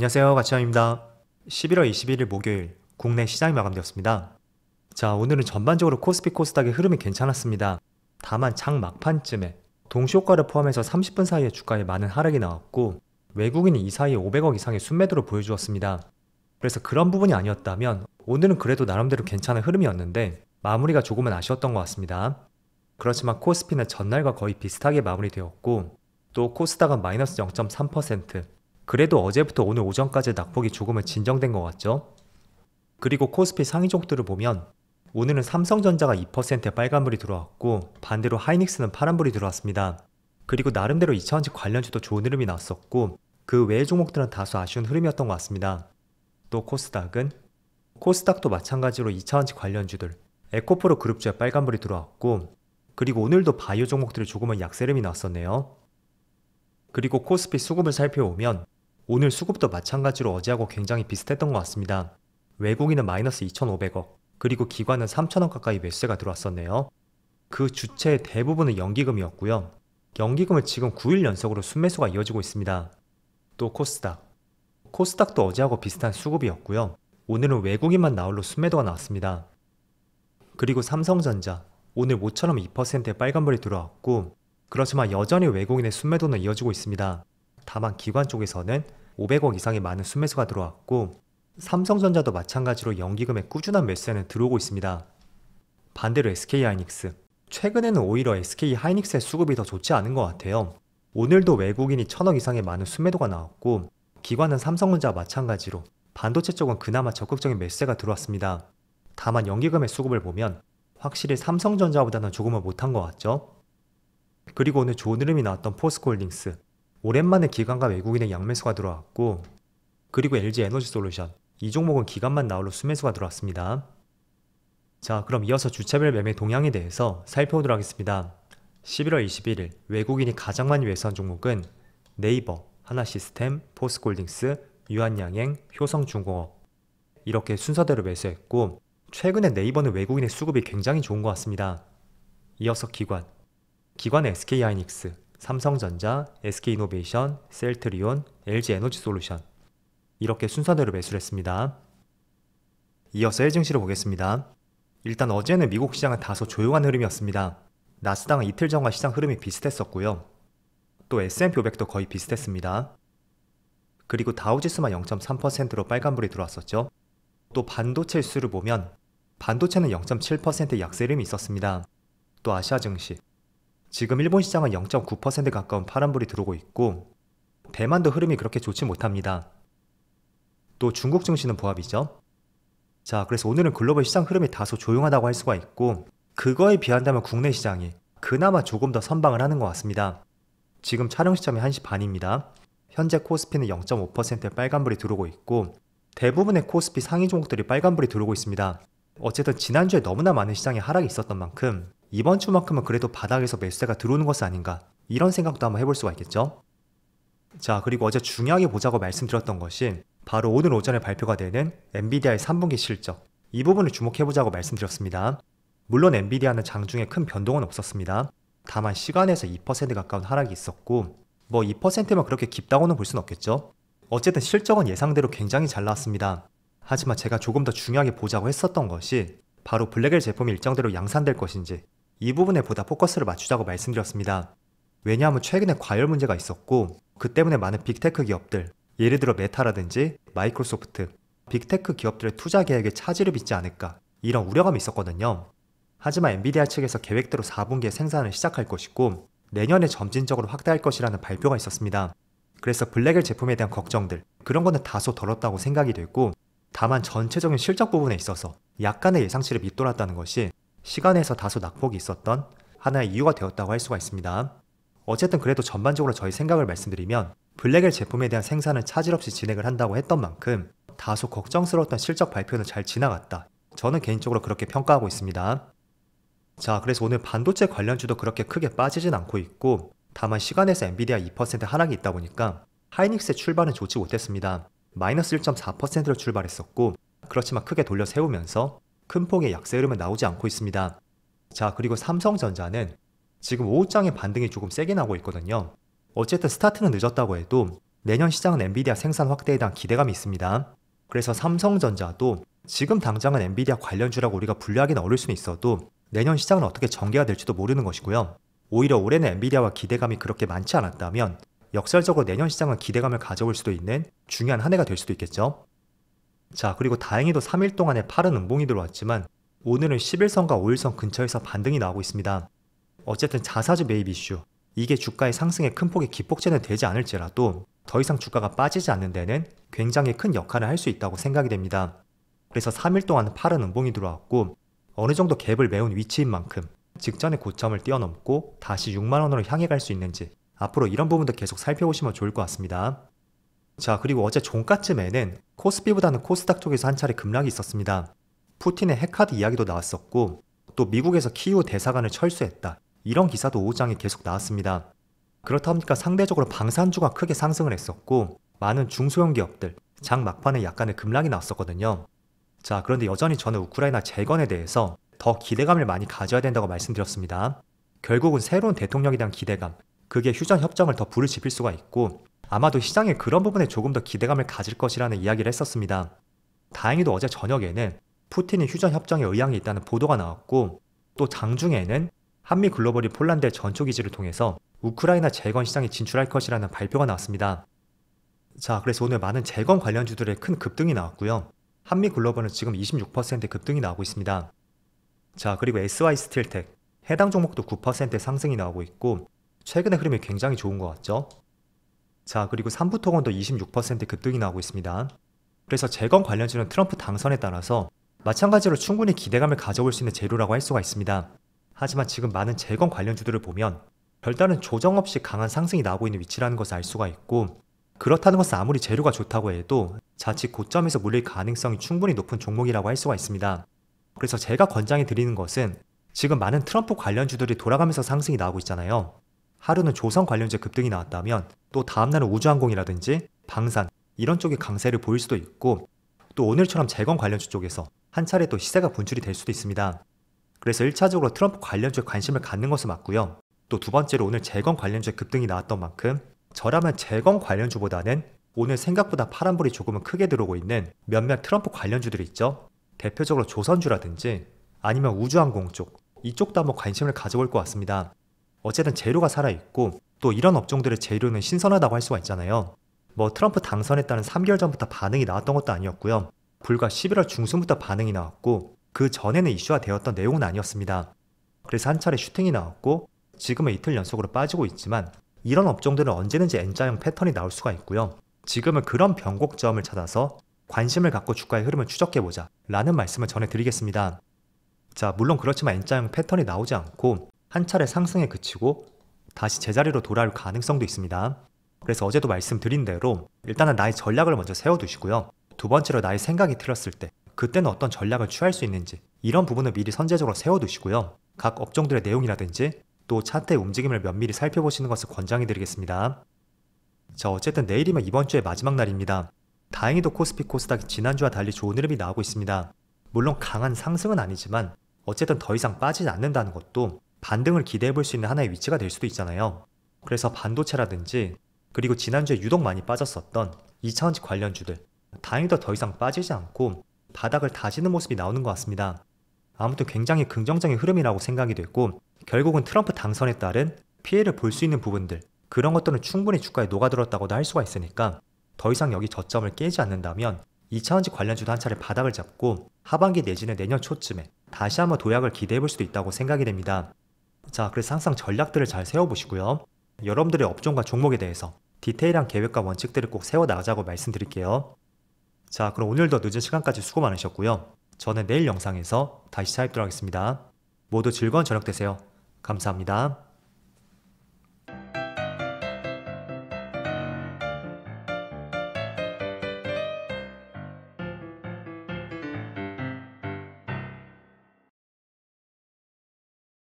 안녕하세요, 가치형입니다. 11월 21일 목요일 국내 시장이 마감되었습니다. 자, 오늘은 전반적으로 코스피 코스닥의 흐름이 괜찮았습니다. 다만 장 막판쯤에 동시효과를 포함해서 30분 사이에 주가에 많은 하락이 나왔고 외국인이 이 사이에 500억 이상의 순매도를 보여주었습니다. 그래서 그런 부분이 아니었다면 오늘은 그래도 나름대로 괜찮은 흐름이었는데 마무리가 조금은 아쉬웠던 것 같습니다. 그렇지만 코스피는 전날과 거의 비슷하게 마무리되었고 또 코스닥은 마이너스 0.3%, 그래도 어제부터 오늘 오전까지 낙폭이 조금은 진정된 것 같죠? 그리고 코스피 상위 종목들을 보면 오늘은 삼성전자가 2%의 빨간불이 들어왔고 반대로 하이닉스는 파란불이 들어왔습니다. 그리고 나름대로 2차원지 관련주도 좋은 흐름이 나왔었고 그 외의 종목들은 다소 아쉬운 흐름이었던 것 같습니다. 또 코스닥도 마찬가지로 2차원지 관련주들 에코프로 그룹주에 빨간불이 들어왔고 그리고 오늘도 바이오 종목들이 조금은 약세 흐름이 나왔었네요. 그리고 코스피 수급을 살펴보면 오늘 수급도 마찬가지로 어제하고 굉장히 비슷했던 것 같습니다. 외국인은 마이너스 2,500억, 그리고 기관은 3,000억 가까이 매수세가 들어왔었네요. 그 주체의 대부분은 연기금이었고요. 연기금은 지금 9일 연속으로 순매수가 이어지고 있습니다. 또 코스닥도 어제하고 비슷한 수급이었고요. 오늘은 외국인만 나홀로 순매도가 나왔습니다. 그리고 삼성전자, 오늘 모처럼 2%의 빨간불이 들어왔고 그렇지만 여전히 외국인의 순매도는 이어지고 있습니다. 다만 기관 쪽에서는 500억 이상의 많은 순매수가 들어왔고 삼성전자도 마찬가지로 연기금의 꾸준한 매수세는 들어오고 있습니다. 반대로 SK하이닉스, 최근에는 오히려 SK하이닉스의 수급이 더 좋지 않은 것 같아요. 오늘도 외국인이 1,000억 이상의 많은 순매도가 나왔고 기관은 삼성전자와 마찬가지로 반도체 쪽은 그나마 적극적인 매수세가 들어왔습니다. 다만 연기금의 수급을 보면 확실히 삼성전자보다는 조금은 못한 것 같죠? 그리고 오늘 좋은 흐름이 나왔던 포스코홀딩스, 오랜만에 기관과 외국인의 양매수가 들어왔고 그리고 LG에너지솔루션, 이 종목은 기관만 나홀로 순매수가 들어왔습니다. 자, 그럼 이어서 주체별 매매 동향에 대해서 살펴보도록 하겠습니다. 11월 21일 외국인이 가장 많이 매수한 종목은 네이버, 하나시스템, 포스코홀딩스, 유한양행, 효성중공업 이렇게 순서대로 매수했고 최근에 네이버는 외국인의 수급이 굉장히 좋은 것 같습니다. 이어서 기관은 SK하이닉스, 삼성전자, SK이노베이션, 셀트리온, LG에너지솔루션 이렇게 순서대로 매수를 했습니다. 이어서 해증시를 보겠습니다. 일단 어제는 미국 시장은 다소 조용한 흐름이었습니다. 나스닥은 이틀 전과 시장 흐름이 비슷했었고요. 또 S&P 500도 거의 비슷했습니다. 그리고 다우지수만 0.3%로 빨간불이 들어왔었죠. 또 반도체 수를 보면 반도체는 0.7%의 약세 흐름이 있었습니다. 또 아시아 증시, 지금 일본 시장은 0.9% 가까운 파란불이 들어오고 있고 대만도 흐름이 그렇게 좋지 못합니다. 또 중국 증시는 보합이죠. 자, 그래서 오늘은 글로벌 시장 흐름이 다소 조용하다고 할 수가 있고 그거에 비한다면 국내 시장이 그나마 조금 더 선방을 하는 것 같습니다. 지금 촬영 시점이 1시 반입니다. 현재 코스피는 0.5%의 빨간불이 들어오고 있고 대부분의 코스피 상위 종목들이 빨간불이 들어오고 있습니다. 어쨌든 지난주에 너무나 많은 시장에 하락이 있었던 만큼 이번 주만큼은 그래도 바닥에서 매수세가 들어오는 것은 아닌가, 이런 생각도 한번 해볼 수가 있겠죠. 자, 그리고 어제 중요하게 보자고 말씀드렸던 것이 바로 오늘 오전에 발표가 되는 엔비디아의 3분기 실적, 이 부분을 주목해보자고 말씀드렸습니다. 물론 엔비디아는 장중에 큰 변동은 없었습니다. 다만 시간에서 2% 가까운 하락이 있었고 뭐 2%면 그렇게 깊다고는 볼 순 없겠죠. 어쨌든 실적은 예상대로 굉장히 잘 나왔습니다. 하지만 제가 조금 더 중요하게 보자고 했었던 것이 바로 블랙엘 제품이 일정대로 양산될 것인지, 이 부분에 보다 포커스를 맞추자고 말씀드렸습니다. 왜냐하면 최근에 과열 문제가 있었고 그 때문에 많은 빅테크 기업들, 예를 들어 메타라든지 마이크로소프트, 빅테크 기업들의 투자 계획에 차질을 빚지 않을까, 이런 우려감이 있었거든요. 하지만 엔비디아 측에서 계획대로 4분기에 생산을 시작할 것이고 내년에 점진적으로 확대할 것이라는 발표가 있었습니다. 그래서 블랙엘 제품에 대한 걱정들, 그런 거는 다소 덜었다고 생각이 됐고 다만 전체적인 실적 부분에 있어서 약간의 예상치를 밑돌았다는 것이 시간에서 다소 낙폭이 있었던 하나의 이유가 되었다고 할 수가 있습니다. 어쨌든 그래도 전반적으로 저희 생각을 말씀드리면 블랙엘 제품에 대한 생산은 차질 없이 진행을 한다고 했던 만큼 다소 걱정스러웠던 실적 발표는 잘 지나갔다, 저는 개인적으로 그렇게 평가하고 있습니다. 자, 그래서 오늘 반도체 관련주도 그렇게 크게 빠지진 않고 있고 다만 시간에서 엔비디아 2% 하락이 있다 보니까 하이닉스의 출발은 좋지 못했습니다. 마이너스 1.4%로 출발했었고 그렇지만 크게 돌려 세우면서 큰 폭의 약세 흐름은 나오지 않고 있습니다. 자, 그리고 삼성전자는 지금 오후장의 반등이 조금 세게 나고 있거든요. 어쨌든 스타트는 늦었다고 해도 내년 시장은 엔비디아 생산 확대에 대한 기대감이 있습니다. 그래서 삼성전자도 지금 당장은 엔비디아 관련주라고 우리가 분류하기는 어려울 수는 있어도 내년 시장은 어떻게 전개가 될지도 모르는 것이고요. 오히려 올해는 엔비디아와 기대감이 그렇게 많지 않았다면 역설적으로 내년 시장은 기대감을 가져올 수도 있는 중요한 한 해가 될 수도 있겠죠. 자, 그리고 다행히도 3일 동안에 파른 음봉이 들어왔지만 오늘은 10일선과 5일선 근처에서 반등이 나오고 있습니다. 어쨌든 자사주 매입 이슈, 이게 주가의 상승에 큰 폭의 기폭제는 되지 않을지라도 더 이상 주가가 빠지지 않는 데는 굉장히 큰 역할을 할 수 있다고 생각이 됩니다. 그래서 3일 동안 파른 음봉이 들어왔고 어느 정도 갭을 메운 위치인 만큼 직전의 고점을 뛰어넘고 다시 6만원으로 향해 갈 수 있는지 앞으로 이런 부분도 계속 살펴보시면 좋을 것 같습니다. 자, 그리고 어제 종가쯤에는 코스피보다는 코스닥 쪽에서 한 차례 급락이 있었습니다. 푸틴의 핵카드 이야기도 나왔었고 또 미국에서 키이우 대사관을 철수했다, 이런 기사도 오후장에 계속 나왔습니다. 그렇다 보니까 상대적으로 방산주가 크게 상승을 했었고 많은 중소형 기업들 장 막판에 약간의 급락이 나왔었거든요. 자, 그런데 여전히 저는 우크라이나 재건에 대해서 더 기대감을 많이 가져야 된다고 말씀드렸습니다. 결국은 새로운 대통령에 대한 기대감, 그게 휴전 협정을 더 불을 지필 수가 있고 아마도 시장에 그런 부분에 조금 더 기대감을 가질 것이라는 이야기를 했었습니다. 다행히도 어제 저녁에는 푸틴이 휴전 협정에 의향이 있다는 보도가 나왔고 또 장중에는 한미 글로벌이 폴란드의 전초기지를 통해서 우크라이나 재건 시장에 진출할 것이라는 발표가 나왔습니다. 자, 그래서 오늘 많은 재건 관련주들의 큰 급등이 나왔고요. 한미 글로벌은 지금 26% 급등이 나오고 있습니다. 자, 그리고 SY 스틸텍 해당 종목도 9% 상승이 나오고 있고 최근의 흐름이 굉장히 좋은 것 같죠. 자, 그리고 삼부토건도 26% 급등이 나오고 있습니다. 그래서 재건 관련주는 트럼프 당선에 따라서 마찬가지로 충분히 기대감을 가져올 수 있는 재료라고 할 수가 있습니다. 하지만 지금 많은 재건 관련주들을 보면 별다른 조정 없이 강한 상승이 나오고 있는 위치라는 것을 알 수가 있고 그렇다는 것은 아무리 재료가 좋다고 해도 자칫 고점에서 물릴 가능성이 충분히 높은 종목이라고 할 수가 있습니다. 그래서 제가 권장해 드리는 것은 지금 많은 트럼프 관련주들이 돌아가면서 상승이 나오고 있잖아요. 하루는 조선 관련주의 급등이 나왔다면 또 다음날은 우주항공이라든지 방산 이런 쪽의 강세를 보일 수도 있고 또 오늘처럼 재건 관련주 쪽에서 한 차례 또 시세가 분출이 될 수도 있습니다. 그래서 1차적으로 트럼프 관련주에 관심을 갖는 것은 맞고요. 또 두 번째로 오늘 재건 관련주의 급등이 나왔던 만큼 저라면 재건 관련주보다는 오늘 생각보다 파란불이 조금은 크게 들어오고 있는 몇몇 트럼프 관련주들이 있죠. 대표적으로 조선주라든지 아니면 우주항공 쪽, 이쪽도 한번 관심을 가져볼 것 같습니다. 어쨌든 재료가 살아있고 또 이런 업종들의 재료는 신선하다고 할 수가 있잖아요. 뭐 트럼프 당선했다는 3개월 전부터 반응이 나왔던 것도 아니었고요. 불과 11월 중순부터 반응이 나왔고 그 전에는 이슈화 되었던 내용은 아니었습니다. 그래서 한 차례 슈팅이 나왔고 지금은 이틀 연속으로 빠지고 있지만 이런 업종들은 언제든지 N자형 패턴이 나올 수가 있고요. 지금은 그런 변곡점을 찾아서 관심을 갖고 주가의 흐름을 추적해보자 라는 말씀을 전해드리겠습니다. 자, 물론 그렇지만 N자형 패턴이 나오지 않고 한 차례 상승에 그치고 다시 제자리로 돌아올 가능성도 있습니다. 그래서 어제도 말씀드린 대로 일단은 나의 전략을 먼저 세워두시고요. 두 번째로 나의 생각이 틀렸을 때 그때는 어떤 전략을 취할 수 있는지 이런 부분을 미리 선제적으로 세워두시고요. 각 업종들의 내용이라든지 또 차트의 움직임을 면밀히 살펴보시는 것을 권장해 드리겠습니다. 자, 어쨌든 내일이면 이번 주의 마지막 날입니다. 다행히도 코스피 코스닥이 지난주와 달리 좋은 흐름이 나오고 있습니다. 물론 강한 상승은 아니지만 어쨌든 더 이상 빠지지 않는다는 것도 반등을 기대해 볼 수 있는 하나의 위치가 될 수도 있잖아요. 그래서 반도체라든지 그리고 지난주에 유독 많이 빠졌었던 2차원지 관련주들 다행히도 더 이상 빠지지 않고 바닥을 다지는 모습이 나오는 것 같습니다. 아무튼 굉장히 긍정적인 흐름이라고 생각이 됐고 결국은 트럼프 당선에 따른 피해를 볼 수 있는 부분들 그런 것들은 충분히 주가에 녹아들었다고도 할 수가 있으니까 더 이상 여기 저점을 깨지 않는다면 2차원지 관련주도 한 차례 바닥을 잡고 하반기 내지는 내년 초쯤에 다시 한번 도약을 기대해 볼 수도 있다고 생각이 됩니다. 자, 그래서 항상 전략들을 잘 세워보시고요. 여러분들의 업종과 종목에 대해서 디테일한 계획과 원칙들을 꼭 세워나가자고 말씀드릴게요. 자, 그럼 오늘도 늦은 시간까지 수고 많으셨고요. 저는 내일 영상에서 다시 찾아뵙도록 하겠습니다. 모두 즐거운 저녁 되세요. 감사합니다.